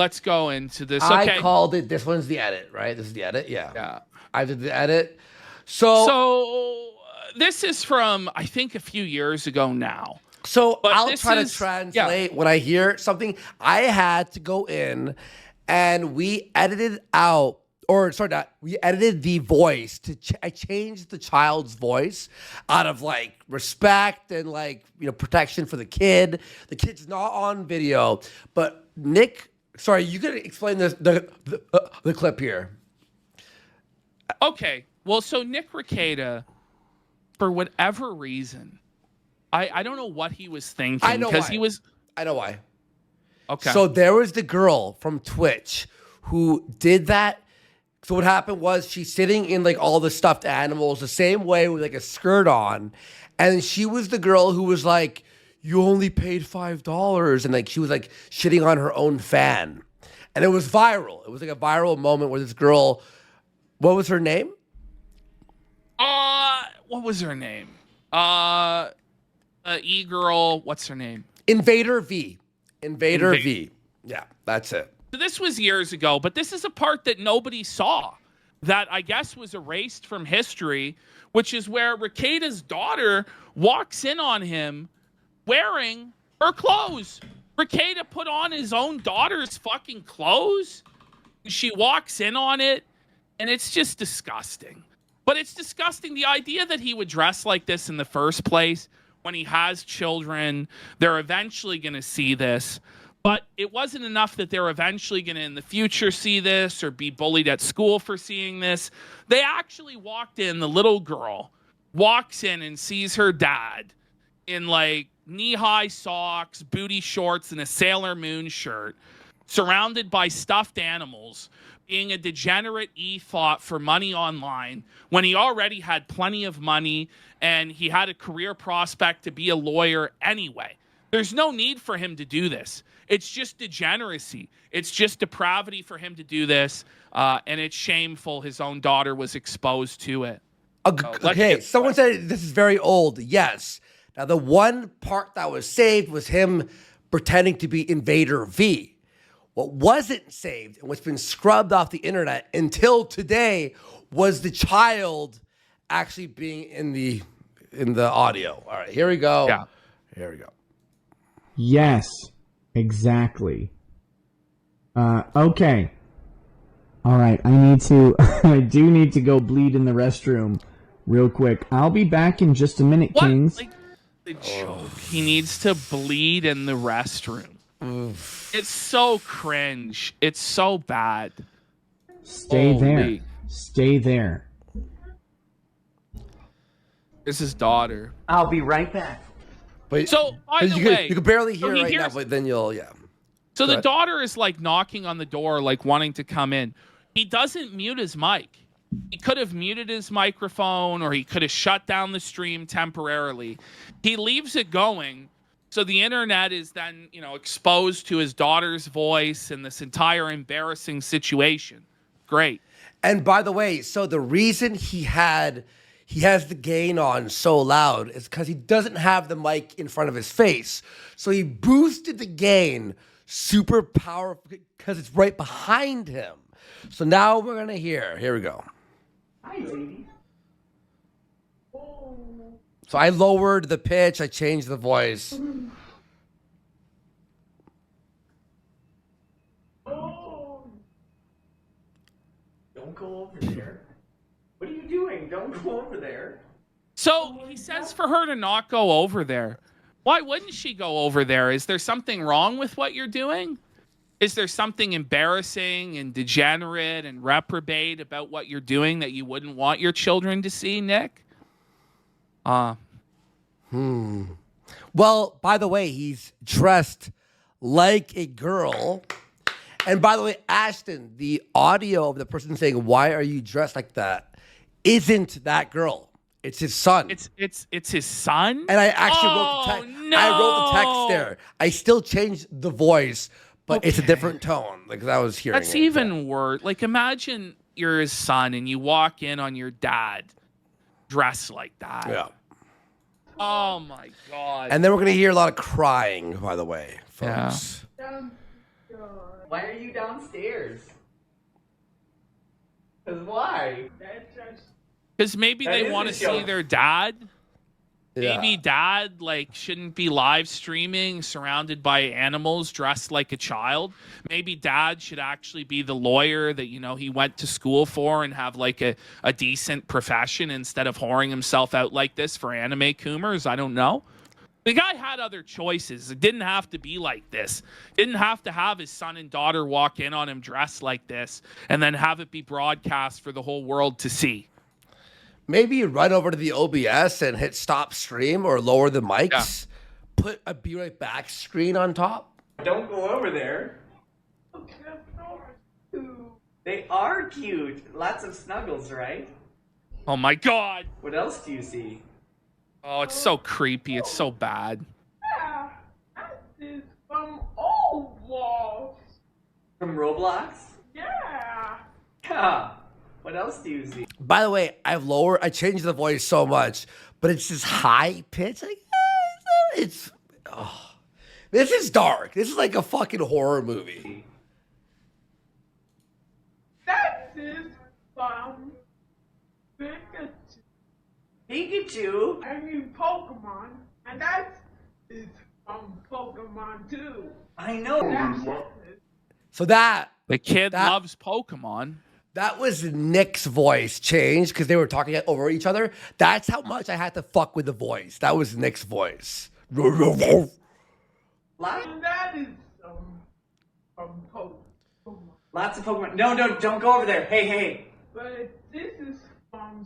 let's go into this. I Okay. called it. This one's the edit, right? This is the edit. Yeah. Yeah. I did the edit. So This is from, I think, a few years ago now. But I'll this try to is- translate when I hear something. I had to go in and we edited out, or sorry, not, we edited the voice I changed the child's voice out of like respect and like, protection for the kid. The kid's not on video, but Nick, sorry, you gotta explain the clip here. Okay. Well, so Nick Rekieta, for whatever reason, I don't know what he was thinking. I know because why. he was. I know why. Okay. So there was the girl from Twitch who did that. So what happened was she's sitting in like all the stuffed animals the same way with like a skirt on. And she was the girl who was like, you only paid $5. And like she was like shitting on her own fan. And it was viral. It was like a viral moment where this girl, what was her name? What was her name? E-girl, what's her name? Invader V. Invader V. Yeah, that's it. So this was years ago, but this is a part that nobody saw that I guess was erased from history, which is where Rekieta's daughter walks in on him wearing her clothes. Rekieta put on his own daughter's fucking clothes. She walks in on it, and it's just disgusting. But it's disgusting, the idea that he would dress like this in the first place. When he has children, they're eventually going to see this. But it wasn't enough that they're eventually going to in the future see this or be bullied at school for seeing this. They actually walked in, the little girl walks in and sees her dad in like knee-high socks, booty shorts, and a Sailor Moon shirt, surrounded by stuffed animals, being a degenerate thought for money online when he already had plenty of money and he had a career prospect to be a lawyer anyway. There's no need for him to do this. It's just degeneracy. It's just depravity for him to do this, and it's shameful his own daughter was exposed to it. Okay, someone said this is very old. Yes. Now, the one part that was saved was him pretending to be Invader V. What wasn't saved and what's been scrubbed off the internet until today was the child actually being in the audio. All right, here we go. Yeah. Here we go. Yes, exactly. Okay. All right, I do need to go bleed in the restroom real quick. I'll be back in just a minute, What? Kings. Like, the joke. He needs to bleed in the restroom. Oof. It's so cringe. It's so bad. Stay there. Holy. Stay there. It's his daughter. I'll be right back. But So, by the way, you can barely so hear he it right now, hears- but then you'll, yeah. So Go the ahead. daughter is like knocking on the door, like wanting to come in. He doesn't mute his mic. He could have muted his microphone or he could have shut down the stream temporarily. He leaves it going. So the internet is then, exposed to his daughter's voice and this entire embarrassing situation. Great. And by the way, so the reason he has the gain on so loud is because he doesn't have the mic in front of his face. So he boosted the gain super powerful because it's right behind him. So now we're going to hear. Here we go. Hi, lady. So I lowered the pitch. I changed the voice. Oh. Don't go over there. What are you doing? Don't go over there. So he says for her to not go over there. Why wouldn't she go over there? Is there something wrong with what you're doing? Is there something embarrassing and degenerate and reprobate about what you're doing that you wouldn't want your children to see, Nick? Well, by the way, he's dressed like a girl. And by the way, Ashton, the audio of the person saying, "Why are you dressed like that?" isn't that girl. It's his son. It's his son? And I actually wrote the text. No. I wrote the text there. I still changed the voice, but it's a Okay. different tone. Like I was hearing That's it. even worse. Like, imagine you're his son and you walk in on your dad dressed like that. Yeah. Oh my God. And then we're gonna hear a lot of crying, by the way, folks. Why are you downstairs? Cause why? Because maybe That they is want a to show. see their dad. Yeah. Maybe dad shouldn't be live streaming surrounded by animals dressed like a child. Maybe dad should actually be the lawyer that he went to school for and have like a decent profession instead of whoring himself out like this for anime coomers. I don't know. The guy had other choices. It didn't have to be like this. Didn't have to have his son and daughter walk in on him dressed like this and then have it be broadcast for the whole world to see. Maybe you run over to the OBS and hit stop stream or lower the mics. Put a Be Right Back screen on top. Don't go over there. They are cute. Lots of snuggles, right? Oh my God. What else do you see? Oh, it's so creepy. It's so bad. Yeah, that is from Overwatch. From Roblox? Yeah. Yeah. What else do you see? By the way, I changed the voice so much, but it's just high pitch. Like, this is dark. This is like a fucking horror movie. That is from Pikachu. Pikachu? I mean Pokemon. And that is from Pokemon too. I know. So that The kid loves Pokemon. was Nick's voice changed because they were talking over each other. That's how much I had to fuck with the voice. That was Nick's voice. And that is from Pokemon. Lots of Pokemon. No, don't go over there. Hey. But this is from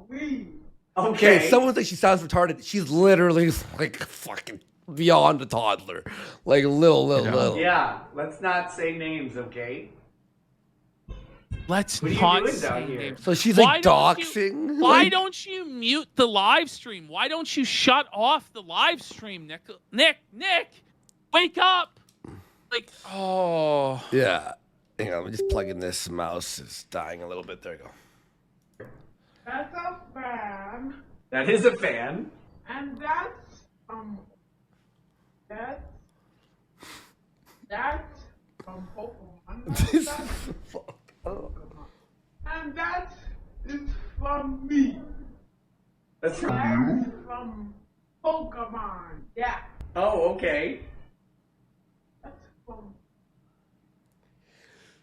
Marie. Okay, someone thinks she sounds retarded. She's literally like fucking beyond a toddler. Like little. Yeah, let's not say names, okay? Let's What are you not doing say down here? names. So she's Why like don't you- doxing. Why Like, don't you mute the live stream? Why don't you shut off the live stream, Nick, wake up! Like, oh. Yeah. Hang on, I'm just plugging this. Mouse is dying a little bit. There you go. That's a fan. That is a fan. And that's from Pokemon. Fuck. Oh. And that is from me. That's from That's you? from Pokemon. Yeah. Oh, okay. That's from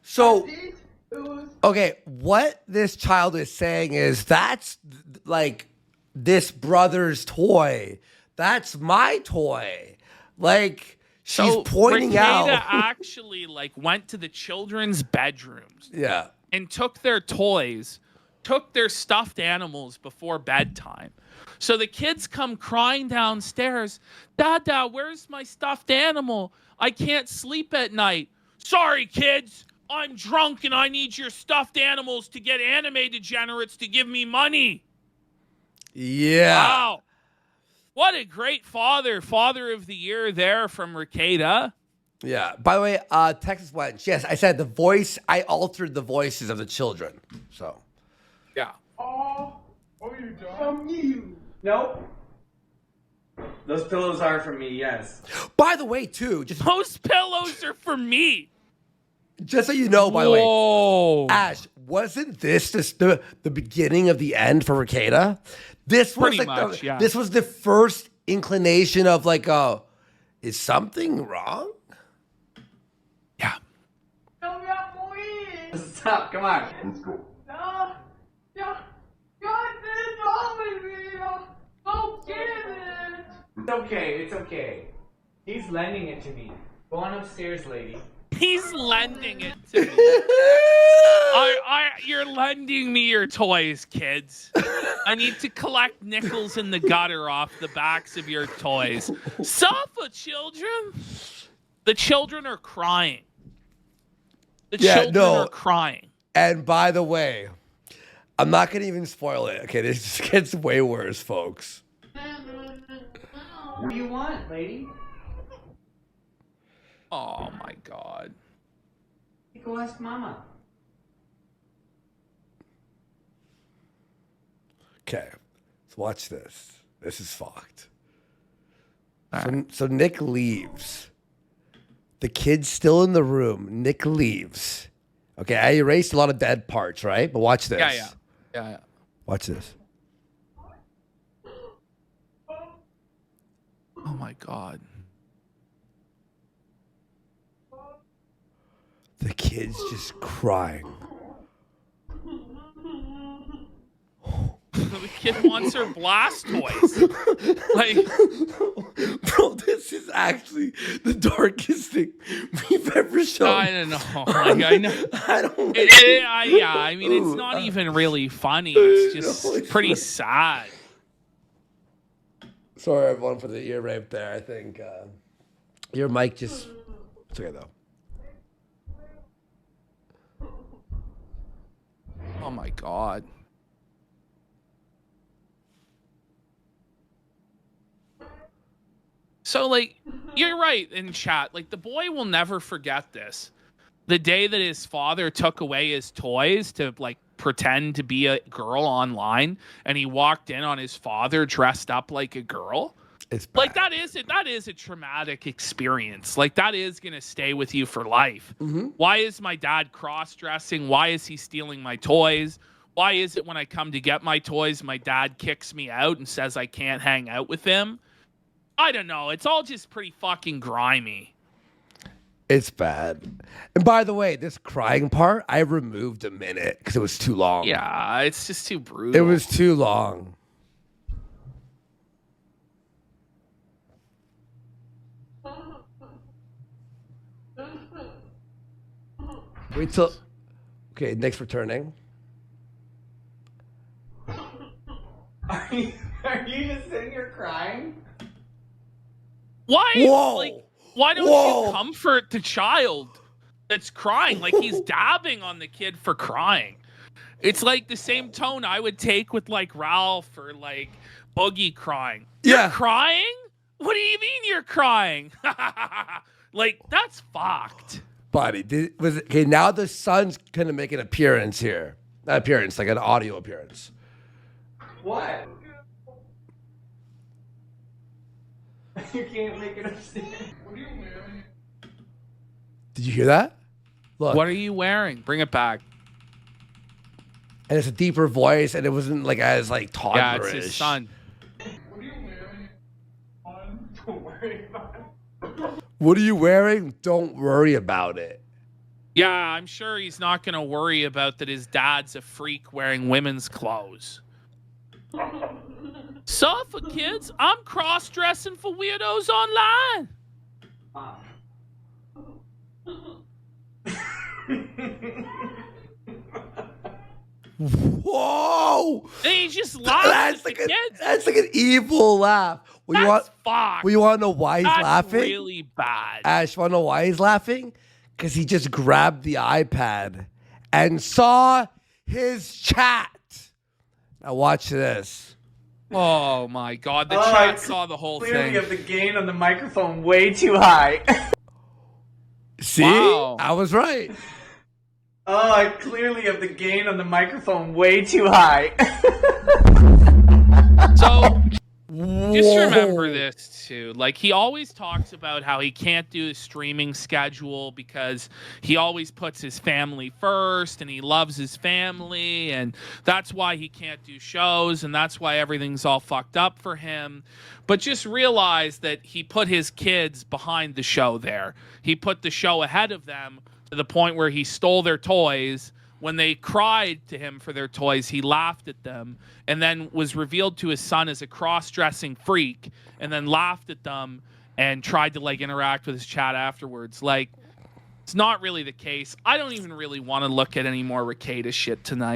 So, this. It was okay, what this child is saying is that's like this brother's toy. That's my toy. Like, she's pointing Rekieta out. actually went to the children's bedrooms Yeah. and took their toys, took their stuffed animals before bedtime. So the kids come crying downstairs, Dada, where's my stuffed animal? I can't sleep at night. Sorry, kids. I'm drunk and I need your stuffed animals to get anime degenerates to give me money. Yeah. Wow. What a great father of the year there from Rekieta. Yeah. By the way, Texas Wench. Yes, I said the voice. I altered the voices of the children. So. Yeah. from you. Nope. Those pillows are from me, yes. By the way, too, Those pillows are for me. just so you know, by the way, Whoa. Ash, wasn't this just the beginning of the end for Rekieta? This was Pretty like much, yeah. This was the first inclination of like, is something wrong? Yeah. Stop, come on. It's okay. He's lending it to me. Go on upstairs, lady. He's lending it to me. You're lending me your toys, kids. I need to collect nickels in the gutter off the backs of your toys. Suffer, children. The children are crying. The children are crying. And by the way, I'm not gonna even spoil it. Okay, this just gets way worse, folks. What do you want, lady? Oh my God. Go ask mama. Okay, let's watch this. This is fucked. All right. So Nick leaves. The kid's still in the room. Nick leaves. Okay, I erased a lot of dead parts, right? But watch this. Yeah. Watch this. Oh my God. The kid's just crying. The kid wants her blast toys. Like, bro, this is actually the darkest thing we've ever shown. I don't know. Like, I know. I don't. Yeah, I mean, it's not even really funny. It's just No, it's pretty not. sad. Sorry, everyone, for the ear rape there. I think your mic just. It's okay though. Oh my God. So, like, you're right in chat. Like, the boy will never forget this. The day that his father took away his toys to, like, pretend to be a girl online, and he walked in on his father dressed up like a girl. It's bad. Like, that is a traumatic experience. Like, that is going to stay with you for life. Mm-hmm. Why is my dad cross-dressing? Why is he stealing my toys? Why is it when I come to get my toys, my dad kicks me out and says I can't hang out with him? I don't know. It's all just pretty fucking grimy. It's bad. And by the way, this crying part, I removed a minute because it was too long. Yeah, it's just too brutal. It was too long. Wait till. Okay, Nick's returning. Are you just sitting here crying? Why? Whoa. Like, why don't Whoa. you comfort the child that's crying? Like, he's dabbing on the kid for crying. It's like the same tone I would take with, like, Ralph or, like, Boogie crying. Yeah. You're crying? What do you mean you're crying? Like, that's fucked. Buddy, okay, now the son's gonna make an appearance here. Not appearance, like an audio appearance. What? You can't make it upstairs. Did you hear that? Look. What are you wearing? Bring it back. And it's a deeper voice, and it wasn't like as like toddlerish. Yeah, it's his son. Don't worry about it. What are you wearing? Don't worry about it. Yeah, I'm sure he's not going to worry about that his dad's a freak wearing women's clothes. So for kids, I'm cross-dressing for weirdos online. Whoa! And he just laughs at the kids. That's like an evil laugh. That's fucked. You want to know why he's That's laughing? really bad. Ash, want to know why he's laughing? Because he just grabbed the iPad and saw his chat. Now watch this. Oh my God, the I chat saw the whole clearly thing. have the gain on the microphone way too high. See? Wow. I was right. Oh, I clearly have the gain on the microphone way too high. So just remember Whoa. this too. Like, he always talks about how he can't do his streaming schedule because he always puts his family first and he loves his family, and that's why he can't do shows, and that's why everything's all fucked up for him. But just realize that he put his kids behind the show there. He put the show ahead of them to the point where he stole their toys. When they cried to him for their toys, he laughed at them, and then was revealed to his son as a cross-dressing freak, and then laughed at them and tried to, like, interact with his chat afterwards. Like, it's not really the case. I don't even really want to look at any more Rekieta shit tonight.